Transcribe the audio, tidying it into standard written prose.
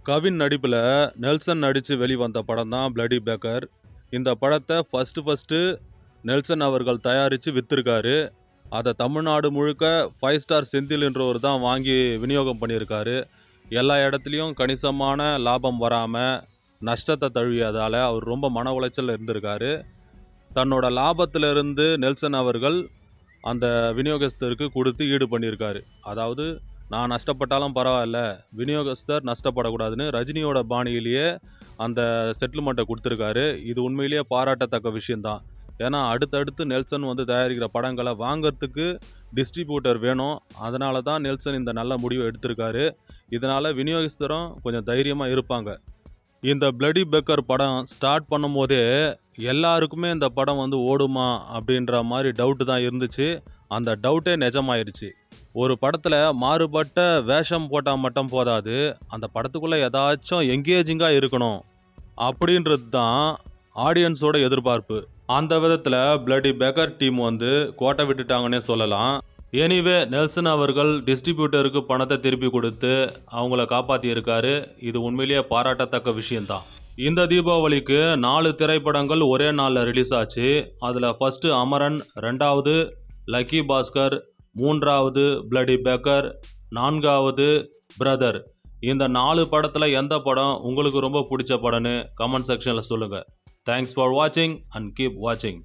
கவின் நடிப்பில் நெல்சன் நடித்து வெளிவந்த படம் தான் பிளடி பேக்கர். இந்த படத்தை ஃபஸ்ட்டு நெல்சன் அவர்கள் தயாரித்து விற்றுருக்காரு. அதை தமிழ்நாடு முழுக்க 5 ஸ்டார் செந்தில் என்றவர் தான் வாங்கி விநியோகம் பண்ணியிருக்காரு. எல்லா இடத்துலையும் கணிசமான லாபம் வராமல் நஷ்டத்தை தழுவியதால் அவர் ரொம்ப மன உளைச்சல் இருந்திருக்காரு. தன்னோட லாபத்திலிருந்து நெல்சன் அவர்கள் அந்த விநியோகஸ்தருக்கு கொடுத்து ஈடு பண்ணியிருக்காரு. அதாவது நான் நஷ்டப்பட்டாலும் பரவாயில்ல, விநியோகஸ்தர் நஷ்டப்படக்கூடாதுன்னு ரஜினியோட பாணியிலேயே அந்த செட்டில்மெண்ட்டை கொடுத்துருக்காரு. இது உண்மையிலேயே பாராட்டத்தக்க விஷயந்தான். ஏன்னா அடுத்தடுத்து நெல்சன் தயாரிக்கிற படங்களை வாங்கிறதுக்கு டிஸ்ட்ரிபியூட்டர் வேணும். அதனால தான் நெல்சன் இந்த நல்ல முடிவை எடுத்திருக்காரு. இதனால் விநியோகஸ்தரும் கொஞ்சம் தைரியமாக இருப்பாங்க. இந்த பிளடி பேக்கர் படம் ஸ்டார்ட் பண்ணும்போதே எல்லாருக்குமே இந்த படம் ஓடுமா அப்படின்ற மாதிரி டவுட்டு தான் இருந்துச்சு. அந்த டவுட்டே நிஜமாயிருச்சு. ஒரு படத்தில் மாறுபட்ட வேஷம் போட்டால் மட்டும் போதாது, அந்த படத்துக்குள்ளே ஏதாச்சும் எங்கேஜிங்காக இருக்கணும் அப்படின்றது தான் ஆடியன்ஸோட எதிர்பார்ப்பு. அந்த விதத்தில் பிளடி பேக்கர் டீம் கோட்டை விட்டுட்டாங்கன்னே சொல்லலாம். எனிவே நெல்சன் அவர்கள் டிஸ்ட்ரிபியூட்டருக்கு பணத்தை திருப்பி கொடுத்து அவங்கள காப்பாற்றியிருக்காரு. இது உண்மையிலேயே பாராட்டத்தக்க விஷயந்தான். இந்த தீபாவளிக்கு 4 திரைப்படங்கள் ஒரே நாளில் ரிலீஸ் ஆச்சு. அதில் ஃபஸ்ட்டு அமரன், 2வது லக்கி பாஸ்கர், 3வது பிளடி பேக்கர், 4வது பிரதர். இந்த 4 படத்தில் எந்த படம் உங்களுக்கு ரொம்ப பிடிச்ச படம்னு கமெண்ட் செக்ஷனில் சொல்லுங்கள். தேங்க்ஸ் ஃபார் வாட்சிங் அண்ட் கீப் வாட்சிங்.